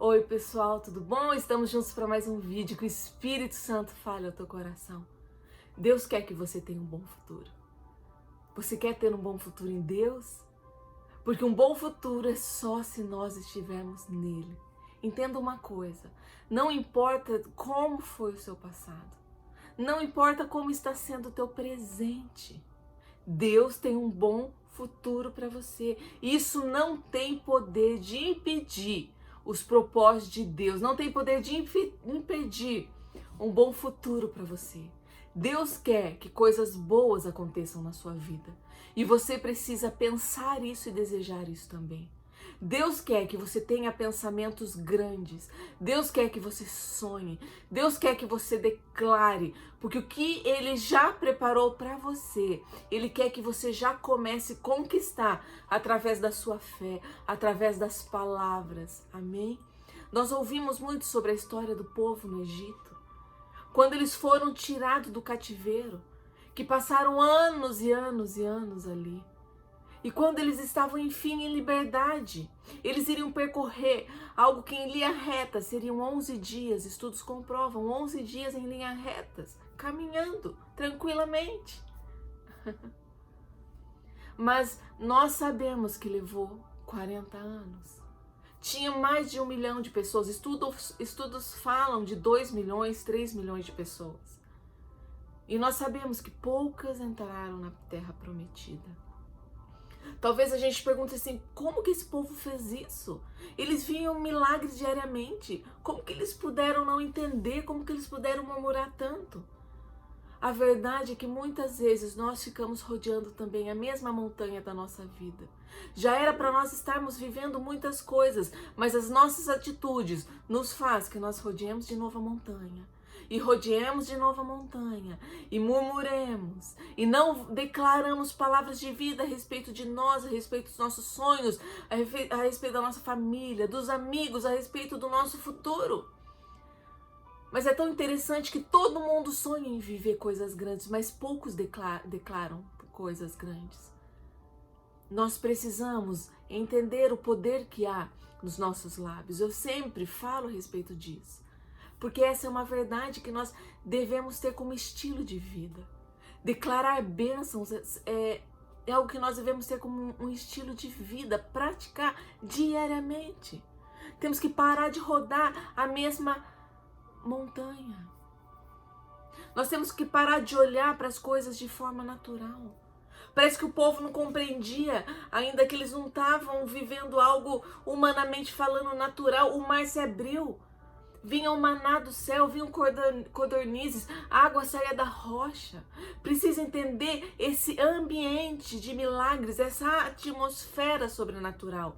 Oi pessoal, tudo bom? Estamos juntos para mais um vídeo que o Espírito Santo fale ao teu coração. Deus quer que você tenha um bom futuro. Você quer ter um bom futuro em Deus? Porque um bom futuro é só se nós estivermos nele. Entenda uma coisa, não importa como foi o seu passado, não importa como está sendo o teu presente, Deus tem um bom futuro para você. Isso não tem poder de impedir os propósitos de Deus, não tem poder de impedir um bom futuro para você. Deus quer que coisas boas aconteçam na sua vida e você precisa pensar isso e desejar isso também. Deus quer que você tenha pensamentos grandes. Deus quer que você sonhe. Deus quer que você declare, porque o que Ele já preparou para você, Ele quer que você já comece a conquistar através da sua fé, através das palavras. Amém? Nós ouvimos muito sobre a história do povo no Egito, quando eles foram tirados do cativeiro, que passaram anos e anos e anos ali. E quando eles estavam, enfim, em liberdade, eles iriam percorrer algo que em linha reta seriam 11 dias, estudos comprovam, 11 dias em linha retas, caminhando tranquilamente. Mas nós sabemos que levou 40 anos. Tinha mais de 1 milhão de pessoas, estudos falam de 2 milhões, 3 milhões de pessoas. E nós sabemos que poucas entraram na terra prometida. Talvez a gente pergunte assim, como que esse povo fez isso? Eles viam milagres diariamente. Como que eles puderam não entender? Como que eles puderam murmurar tanto? A verdade é que muitas vezes nós ficamos rodeando também a mesma montanha da nossa vida. Já era para nós estarmos vivendo muitas coisas, mas as nossas atitudes nos faz que nós rodeemos de novo a montanha. E rodeemos de novo a montanha, e murmuremos, e não declaramos palavras de vida a respeito de nós, a respeito dos nossos sonhos, a respeito da nossa família, dos amigos, a respeito do nosso futuro. Mas é tão interessante que todo mundo sonha em viver coisas grandes, mas poucos declaram coisas grandes. Nós precisamos entender o poder que há nos nossos lábios. Eu sempre falo a respeito disso. Porque essa é uma verdade que nós devemos ter como estilo de vida. Declarar bênçãos é algo que nós devemos ter como um estilo de vida, praticar diariamente. Temos que parar de rodar a mesma montanha. Nós temos que parar de olhar para as coisas de forma natural. Parece que o povo não compreendia, ainda que eles não estavam vivendo algo humanamente falando natural. O mar se abriu. Vinha o maná do céu, vinham codornizes, a água saía da rocha. Precisa entender esse ambiente de milagres, essa atmosfera sobrenatural.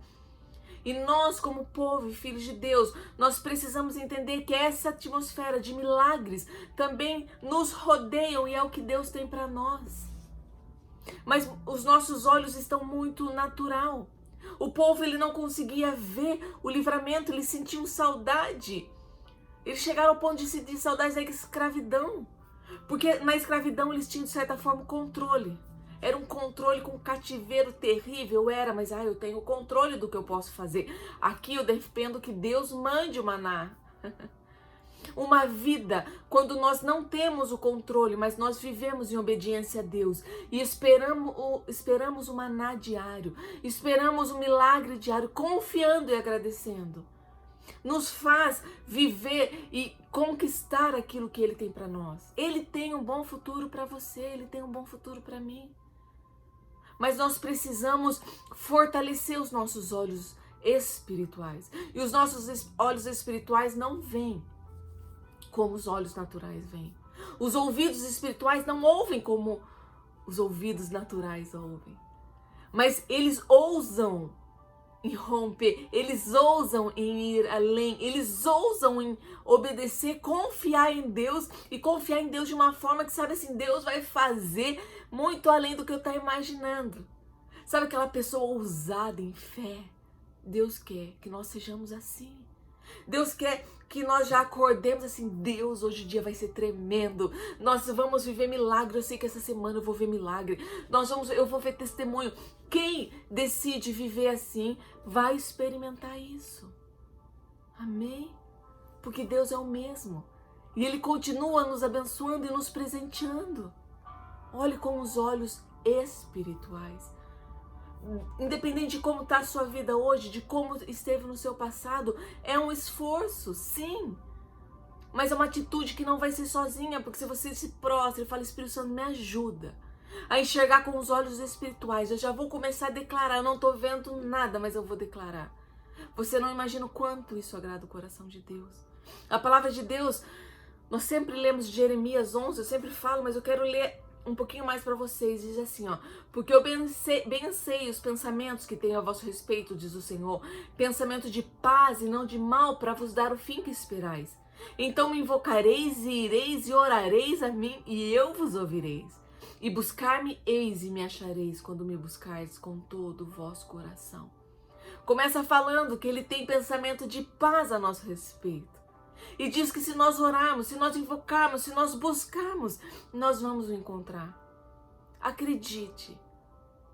E nós, como povo e filhos de Deus, nós precisamos entender que essa atmosfera de milagres também nos rodeiam e é o que Deus tem para nós. Mas os nossos olhos estão muito natural. O povo ele não conseguia ver o livramento, eles sentiam saudade. Eles chegaram ao ponto de sentir saudades da escravidão. Porque na escravidão eles tinham, de certa forma, controle. Era um controle com cativeiro terrível, mas eu tenho o controle do que eu posso fazer. Aqui eu dependo que Deus mande o maná. Uma vida quando nós não temos o controle, mas nós vivemos em obediência a Deus e esperamos o maná diário, esperamos o milagre diário, confiando e agradecendo. Nos faz viver e conquistar aquilo que Ele tem para nós. Ele tem um bom futuro para você, Ele tem um bom futuro para mim. Mas nós precisamos fortalecer os nossos olhos espirituais. E os nossos olhos espirituais não veem como os olhos naturais veem. Os ouvidos espirituais não ouvem como os ouvidos naturais ouvem. Mas eles ousam em romper, eles ousam em ir além, eles ousam em obedecer, confiar em Deus e confiar em Deus de uma forma que, sabe assim, Deus vai fazer muito além do que eu estou imaginando. Sabe aquela pessoa ousada em fé? Deus quer que nós sejamos assim. Deus quer que nós já acordemos assim, Deus, hoje o dia vai ser tremendo, nós vamos viver milagre, eu sei que essa semana eu vou ver milagre, eu vou ver testemunho. Quem decide viver assim, vai experimentar isso. Amém? Porque Deus é o mesmo. E Ele continua nos abençoando e nos presenteando. Olhe com os olhos espirituais. Independente de como está a sua vida hoje, de como esteve no seu passado, é um esforço, sim. Mas é uma atitude que não vai ser sozinha, porque se você se prostra e fala, Espírito Santo, me ajuda a enxergar com os olhos espirituais. Eu já vou começar a declarar, eu não estou vendo nada, mas eu vou declarar. Você não imagina o quanto isso agrada o coração de Deus. A palavra de Deus, nós sempre lemos Jeremias 11, eu sempre falo, mas eu quero ler um pouquinho mais para vocês. Diz assim, ó: porque eu bem sei os pensamentos que tenho a vosso respeito, diz o Senhor, pensamento de paz e não de mal, para vos dar o fim que esperais. Então me invocareis e ireis e orareis a mim e eu vos ouvireis. E buscar-me eis e me achareis quando me buscardes com todo o vosso coração. Começa falando que ele tem pensamento de paz a nosso respeito. E diz que se nós orarmos, se nós invocarmos, se nós buscarmos, nós vamos o encontrar. Acredite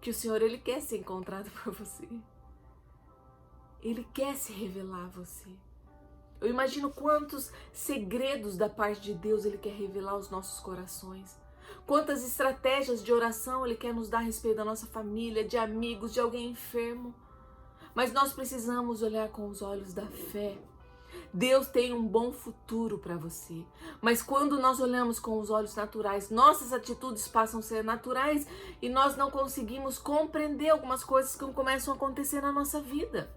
que o Senhor, Ele quer ser encontrado por você. Ele quer se revelar a você. Eu imagino quantos segredos da parte de Deus Ele quer revelar aos nossos corações. Quantas estratégias de oração Ele quer nos dar a respeito da nossa família, de amigos, de alguém enfermo. Mas nós precisamos olhar com os olhos da fé. Deus tem um bom futuro para você. Mas quando nós olhamos com os olhos naturais, nossas atitudes passam a ser naturais e nós não conseguimos compreender algumas coisas que começam a acontecer na nossa vida.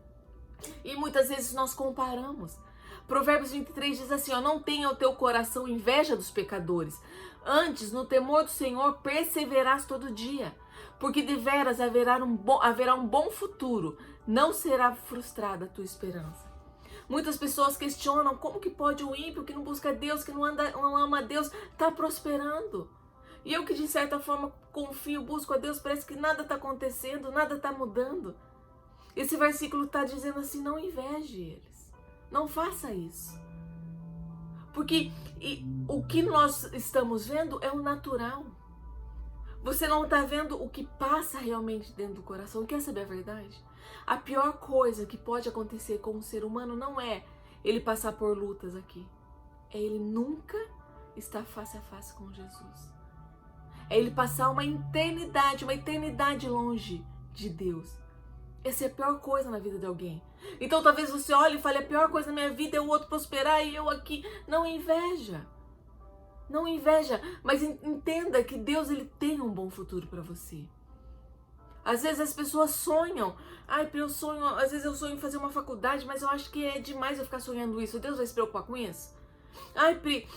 E muitas vezes nós comparamos. Provérbios 23 diz assim, ó: não tenha o teu coração inveja dos pecadores. Antes, no temor do Senhor, perseverarás todo dia. Porque deveras haverá um bom futuro. Não será frustrada a tua esperança. Muitas pessoas questionam como que pode o ímpio que não busca Deus, que não ama a Deus, tá prosperando. E eu que de certa forma confio, busco a Deus, parece que nada está acontecendo, nada está mudando. Esse versículo está dizendo assim, não inveje eles. Não faça isso. Porque o que nós estamos vendo é o natural. Você não está vendo o que passa realmente dentro do coração. Quer saber a verdade? A pior coisa que pode acontecer com um ser humano não é ele passar por lutas aqui. É ele nunca estar face a face com Jesus. É ele passar uma eternidade longe de Deus. Essa é a pior coisa na vida de alguém. Então talvez você olhe e fale, a pior coisa na minha vida é o outro prosperar e eu aqui. Não inveja. Não inveja, mas entenda que Deus, Ele tem um bom futuro para você. Às vezes as pessoas sonham, às vezes eu sonho em fazer uma faculdade, mas eu acho que é demais eu ficar sonhando isso. Deus vai se preocupar com isso? Pri,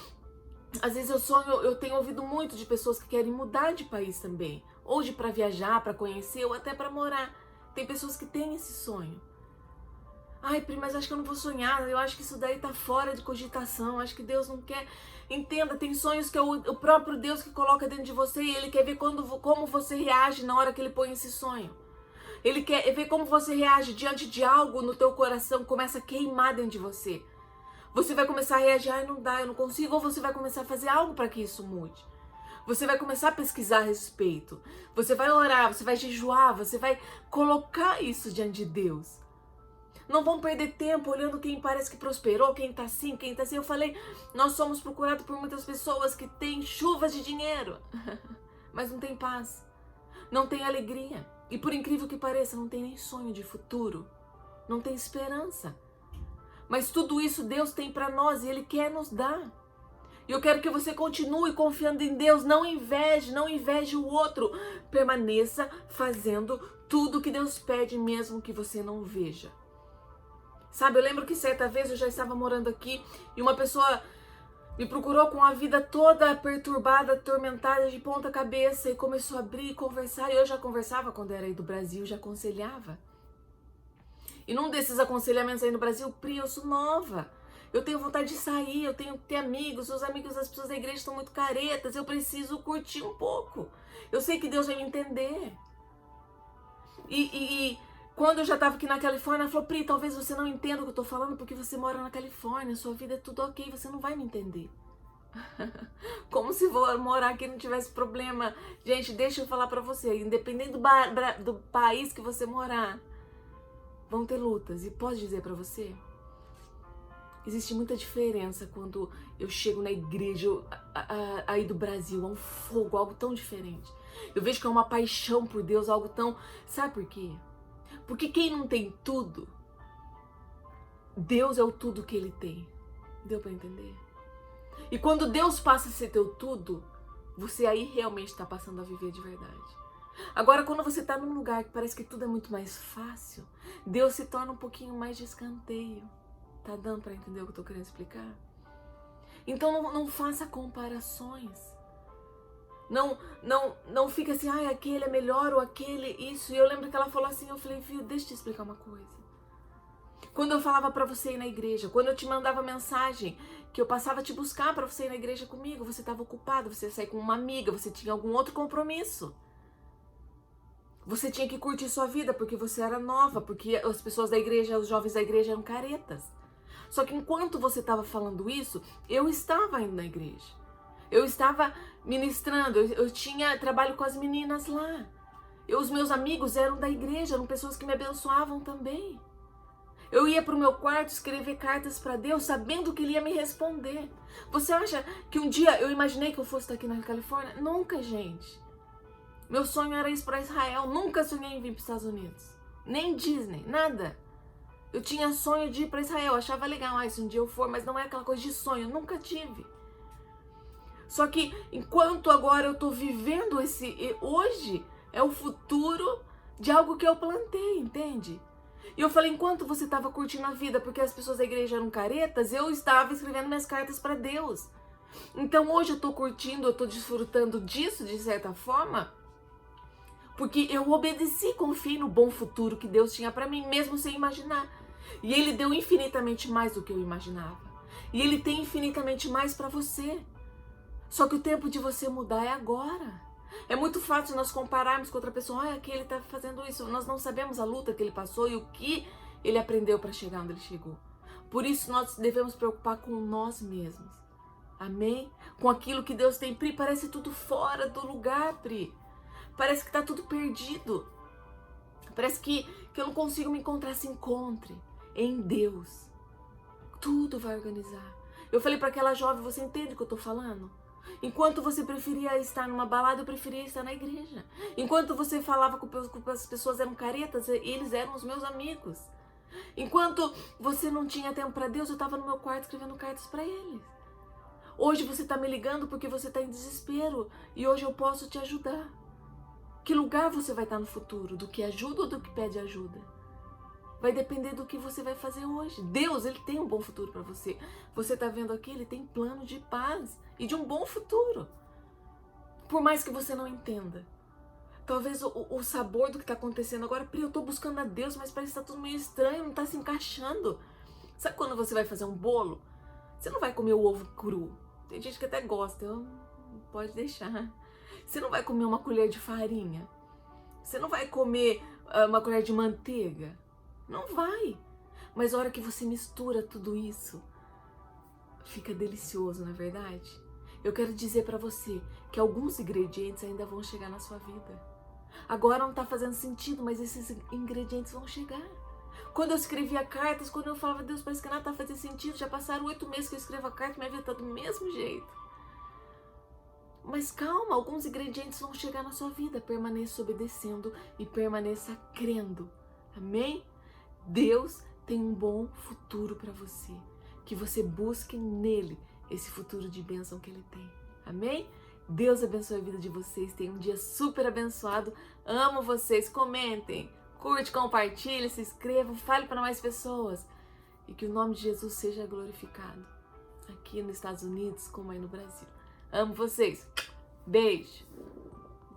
às vezes eu tenho ouvido muito de pessoas que querem mudar de país também, ou para viajar, para conhecer, ou até para morar. Tem pessoas que têm esse sonho. Pri, mas acho que eu não vou sonhar, eu acho que isso daí tá fora de cogitação, acho que Deus não quer. Entenda, tem sonhos que é o próprio Deus que coloca dentro de você e Ele quer ver como você reage na hora que Ele põe esse sonho. Ele quer ver como você reage diante de algo no teu coração, começa a queimar dentro de você. Você vai começar a reagir, não dá, eu não consigo, ou você vai começar a fazer algo para que isso mude. Você vai começar a pesquisar a respeito, você vai orar, você vai jejuar, você vai colocar isso diante de Deus. Não vão perder tempo olhando quem parece que prosperou, quem tá assim, quem tá assim. Eu falei, nós somos procurados por muitas pessoas que têm chuvas de dinheiro, mas não tem paz, não tem alegria. E por incrível que pareça, não tem nem sonho de futuro, não tem esperança. Mas tudo isso Deus tem para nós e Ele quer nos dar. E eu quero que você continue confiando em Deus, não inveje o outro. Permaneça fazendo tudo que Deus pede, mesmo que você não veja. Sabe, eu lembro que certa vez eu já estava morando aqui e uma pessoa me procurou com a vida toda perturbada, atormentada, de ponta cabeça e começou a abrir e conversar. E eu já conversava quando era aí do Brasil, já aconselhava. E num desses aconselhamentos aí no Brasil, Pri, eu sou nova. Eu tenho vontade de sair, eu tenho que ter amigos, os amigos das pessoas da igreja estão muito caretas, eu preciso curtir um pouco. Eu sei que Deus vai me entender. Quando eu já estava aqui na Califórnia, ela falou, Pri, talvez você não entenda o que eu estou falando porque você mora na Califórnia, sua vida é tudo ok, você não vai me entender. Como se morar aqui não tivesse problema. Gente, deixa eu falar para você, independente do país que você morar, vão ter lutas. E posso dizer para você, Existe muita diferença quando eu chego na igreja aí do Brasil, é um fogo, algo tão diferente. Eu vejo que é uma paixão por Deus, algo tão... Sabe por quê? Porque quem não tem tudo, Deus é o tudo que ele tem. Deu pra entender? E quando Deus passa a ser teu tudo, você aí realmente está passando a viver de verdade. Agora, quando você está num lugar que parece que tudo é muito mais fácil, Deus se torna um pouquinho mais de escanteio. Tá dando para entender o que eu tô querendo explicar? Então não faça comparações. Não fica assim, ai, aquele é melhor ou aquele isso. E eu lembro que ela falou assim, eu falei, filho, deixa eu te explicar uma coisa. Quando eu falava para você ir na igreja, quando eu te mandava mensagem, que eu passava a te buscar para você ir na igreja comigo, você estava ocupado, você ia sair com uma amiga, você tinha algum outro compromisso. Você tinha que curtir sua vida porque você era nova, porque as pessoas da igreja, os jovens da igreja eram caretas. Só que enquanto você estava falando isso, eu estava indo na igreja. Eu estava ministrando, eu tinha trabalho com as meninas lá. Os meus amigos eram da igreja, eram pessoas que me abençoavam também. Eu ia para o meu quarto escrever cartas para Deus, sabendo que Ele ia me responder. Você acha que um dia eu imaginei que eu fosse estar aqui na Califórnia? Nunca, gente. Meu sonho era ir para Israel, nunca sonhei em vir para os Estados Unidos. Nem Disney, nada. Eu tinha sonho de ir para Israel, achava legal, se um dia eu for, mas não é aquela coisa de sonho, nunca tive. Só que enquanto agora eu estou vivendo hoje é o futuro de algo que eu plantei, entende? E eu falei, enquanto você estava curtindo a vida, porque as pessoas da igreja eram caretas, eu estava escrevendo minhas cartas para Deus. Então hoje eu estou curtindo, eu estou desfrutando disso de certa forma, porque eu obedeci, confiei no bom futuro que Deus tinha para mim, mesmo sem imaginar. E Ele deu infinitamente mais do que eu imaginava. E Ele tem infinitamente mais para você. Só que o tempo de você mudar é agora. É muito fácil nós compararmos com outra pessoa. Olha, aquele está fazendo isso. Nós não sabemos a luta que ele passou e o que ele aprendeu para chegar onde ele chegou. Por isso nós devemos preocupar com nós mesmos. Amém? Com aquilo que Deus tem. Pri, parece tudo fora do lugar, Pri. Parece que está tudo perdido. Parece que eu não consigo me encontrar. Se encontre em Deus. Tudo vai organizar. Eu falei para aquela jovem, você entende o que eu estou falando? Enquanto você preferia estar numa balada, eu preferia estar na igreja. Enquanto você falava com as pessoas eram caretas, eles eram os meus amigos. Enquanto você não tinha tempo para Deus, eu estava no meu quarto escrevendo cartas para eles. Hoje você está me ligando porque você está em desespero e hoje eu posso te ajudar. Que lugar você vai estar no futuro? Do que ajuda ou do que pede ajuda? Vai depender do que você vai fazer hoje. Deus, Ele tem um bom futuro para você. Você está vendo aqui, Ele tem plano de paz e de um bom futuro. Por mais que você não entenda. Talvez o sabor do que está acontecendo agora, Pri, eu estou buscando a Deus, mas parece que está tudo meio estranho, não está se encaixando. Sabe quando você vai fazer um bolo? Você não vai comer o ovo cru. Tem gente que até gosta, pode deixar. Você não vai comer uma colher de farinha. Você não vai comer uma colher de manteiga. Não vai. Mas a hora que você mistura tudo isso, fica delicioso, não é verdade? Eu quero dizer para você que alguns ingredientes ainda vão chegar na sua vida. Agora não tá fazendo sentido, mas esses ingredientes vão chegar. Quando eu escrevia cartas, quando eu falava, Deus, parece que nada tá fazendo sentido, já passaram 8 meses que eu escrevo a carta e minha vida tá do mesmo jeito. Mas calma, alguns ingredientes vão chegar na sua vida. Permaneça obedecendo e permaneça crendo. Amém? Deus tem um bom futuro para você. Que você busque nele esse futuro de bênção que ele tem. Amém? Deus abençoe a vida de vocês. Tenham um dia super abençoado. Amo vocês. Comentem, curte, compartilhe, se inscrevam, fale para mais pessoas. E que o nome de Jesus seja glorificado. Aqui nos Estados Unidos como aí no Brasil. Amo vocês. Beijo.